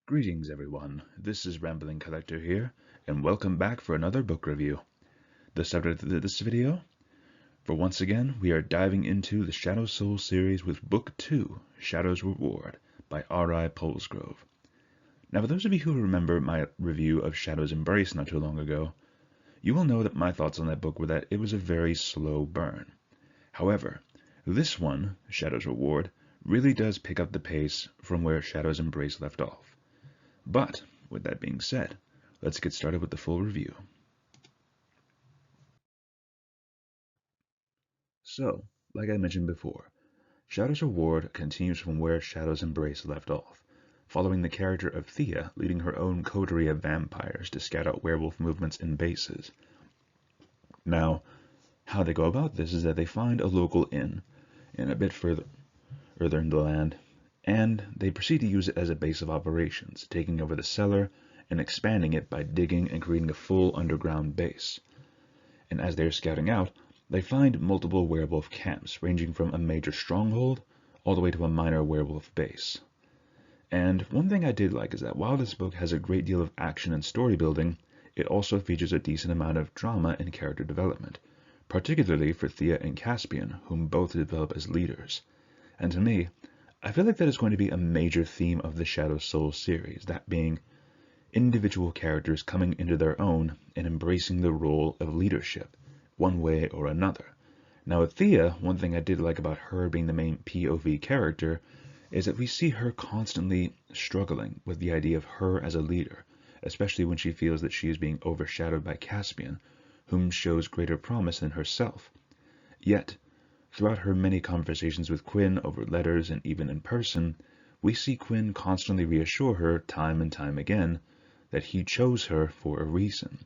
Greetings everyone, this is Rambling Collector here, and welcome back for another book review. The subject of this video, for once again, we are diving into the Shadow Soul series with Book 2, Shadow's Reward, by R.I. Polsgrove. Now for those of you who remember my review of Shadow's Embrace not too long ago, you will know that my thoughts on that book were that it was a very slow burn. However, this one, Shadow's Reward, really does pick up the pace from where Shadow's Embrace left off. But, with that being said, let's get started with the full review. So, like I mentioned before, Shadow's Reward continues from where Shadow's Embrace left off, following the character of Thea leading her own coterie of vampires to scout out werewolf movements and bases. Now, how they go about this is that they find a local inn, a bit further in the land, and they proceed to use it as a base of operations, taking over the cellar and expanding it by digging and creating a full underground base. And as they are scouting out, they find multiple werewolf camps, ranging from a major stronghold all the way to a minor werewolf base. And one thing I did like is that while this book has a great deal of action and story building, it also features a decent amount of drama and character development, particularly for Thea and Caspian, whom both develop as leaders. And to me, I feel like that is going to be a major theme of the Shadow Soul series, that being individual characters coming into their own and embracing the role of leadership, one way or another. Now with Thea, one thing I did like about her being the main POV character is that we see her constantly struggling with the idea of her as a leader, especially when she feels that she is being overshadowed by Caspian, whom shows greater promise than herself. Yet, throughout her many conversations with Quinn over letters and even in person, we see Quinn constantly reassure her time and time again that he chose her for a reason.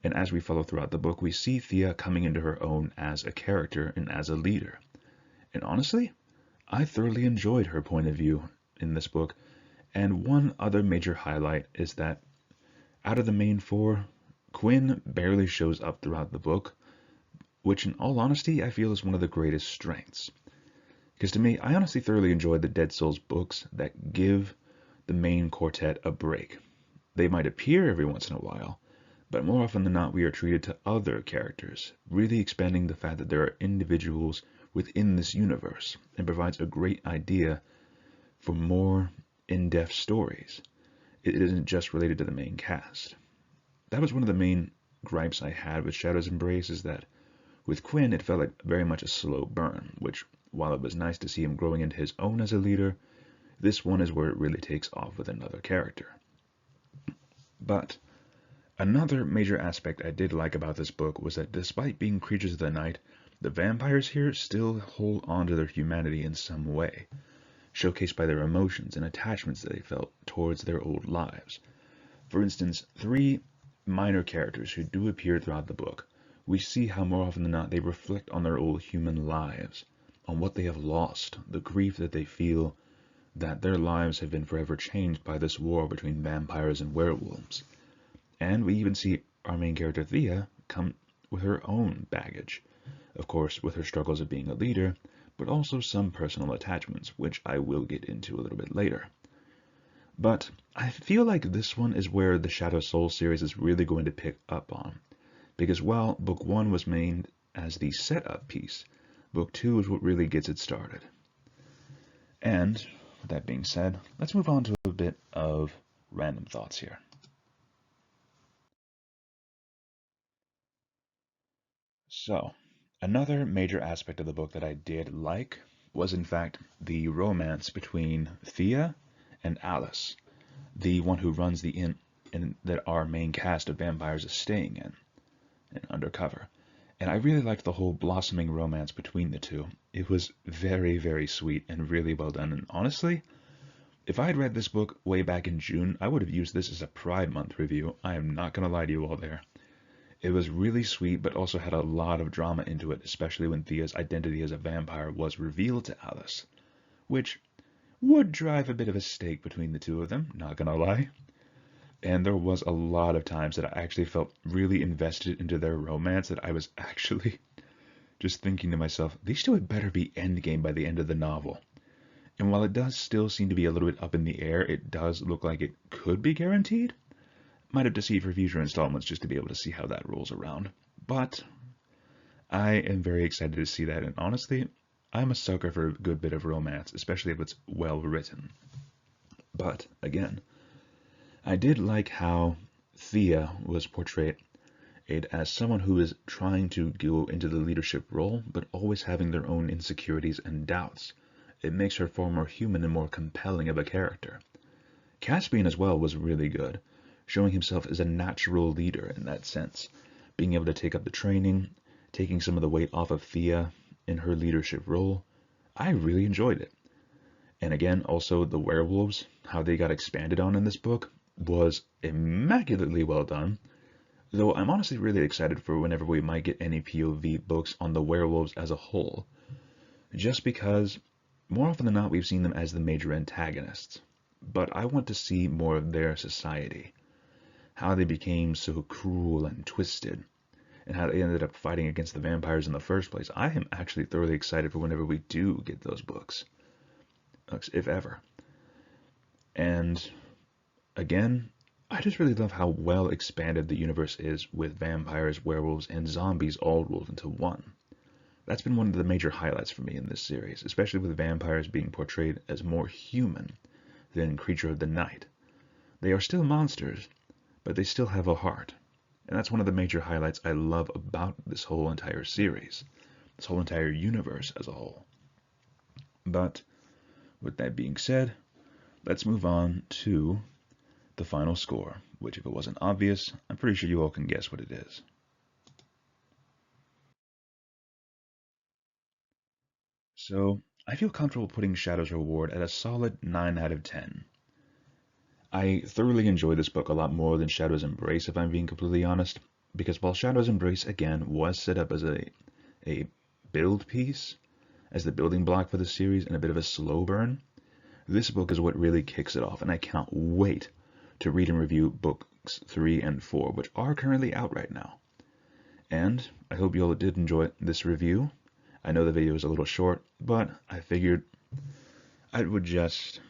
And as we follow throughout the book, we see Thea coming into her own as a character and as a leader. And honestly, I thoroughly enjoyed her point of view in this book. And one other major highlight is that out of the main four, Quinn barely shows up throughout the book, which in all honesty I feel is one of the greatest strengths. Because to me, I honestly thoroughly enjoy the Dead Souls books that give the main quartet a break. They might appear every once in a while, but more often than not we are treated to other characters, really expanding the fact that there are individuals within this universe, and provides a great idea for more in-depth stories. It isn't just related to the main cast. That was one of the main gripes I had with Shadow's Embrace, is that with Quinn, it felt like very much a slow burn, which, while it was nice to see him growing into his own as a leader, this one is where it really takes off with another character. But another major aspect I did like about this book was that despite being creatures of the night, the vampires here still hold on to their humanity in some way, showcased by their emotions and attachments that they felt towards their old lives. For instance, three minor characters who do appear throughout the book, we see how more often than not they reflect on their old human lives, on what they have lost, the grief that they feel that their lives have been forever changed by this war between vampires and werewolves. And we even see our main character Thea come with her own baggage, of course with her struggles of being a leader, but also some personal attachments, which I will get into a little bit later. But I feel like this one is where the Shadow Soul series is really going to pick up on. Because while Book 1 was made as the setup piece, Book 2 is what really gets it started. And, with that being said, let's move on to a bit of random thoughts here. So, another major aspect of the book that I did like was in fact the romance between Thea and Alice, the one who runs the inn that our main cast of vampires is staying in. And undercover. And I really liked the whole blossoming romance between the two. It was very, very sweet and really well done. And honestly, if I had read this book way back in June, I would have used this as a Pride Month review. I am not going to lie to you all there. It was really sweet, but also had a lot of drama into it, especially when Thea's identity as a vampire was revealed to Alice, which would drive a bit of a stake between the two of them, not going to lie. And there was a lot of times that I actually felt really invested into their romance, that I was actually just thinking to myself, these two had better be endgame by the end of the novel. And while it does still seem to be a little bit up in the air, it does look like it could be guaranteed. Might have to see for future installments just to be able to see how that rolls around. But I am very excited to see that, and honestly, I'm a sucker for a good bit of romance, especially if it's well written. But again, I did like how Thea was portrayed as someone who is trying to go into the leadership role, but always having their own insecurities and doubts. It makes her far more human and more compelling of a character. Caspian as well was really good, showing himself as a natural leader in that sense, being able to take up the training, taking some of the weight off of Thea in her leadership role. I really enjoyed it. And again, also the werewolves, how they got expanded on in this book, was immaculately well done. Though I'm honestly really excited for whenever we might get any POV books on the werewolves as a whole, just because more often than not we've seen them as the major antagonists. But I want to see more of their society, how they became so cruel and twisted, and how they ended up fighting against the vampires in the first place. I am actually thoroughly excited for whenever we do get those books, if ever. And again, I just really love how well expanded the universe is with vampires, werewolves, and zombies all rolled into one. That's been one of the major highlights for me in this series, especially with vampires being portrayed as more human than creature of the night. They are still monsters, but they still have a heart. And that's one of the major highlights I love about this whole entire series, this whole entire universe as a whole. But with that being said, let's move on to the final score, which if it wasn't obvious, I'm pretty sure you all can guess what it is. So, I feel comfortable putting Shadow's Reward at a solid 9 out of 10. I thoroughly enjoy this book a lot more than Shadow's Embrace, if I'm being completely honest, because while Shadow's Embrace, again, was set up as a build piece, as the building block for the series, and a bit of a slow burn, this book is what really kicks it off, and I cannot wait to read and review books 3 and 4, which are currently out right now. And I hope you all did enjoy this review. I know the video is a little short, but I figured I would just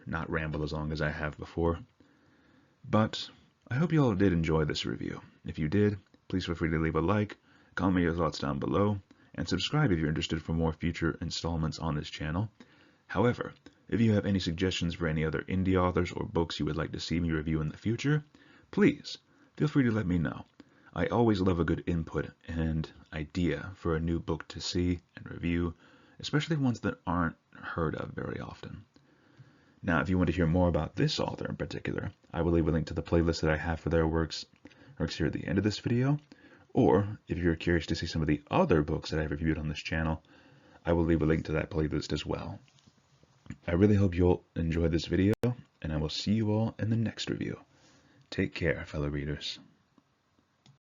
not ramble as long as I have before. But I hope you all did enjoy this review. If you did, please feel free to leave a like, comment your thoughts down below, and subscribe if you're interested for more future installments on this channel. However, if you have any suggestions for any other indie authors or books you would like to see me review in the future, please feel free to let me know. I always love a good input and idea for a new book to see and review, especially ones that aren't heard of very often. Now, if you want to hear more about this author in particular, I will leave a link to the playlist that I have for their works here at the end of this video, or if you're curious to see some of the other books that I've reviewed on this channel, I will leave a link to that playlist as well. I really hope you'll enjoy this video, and I will see you all in the next review. Take care, fellow readers.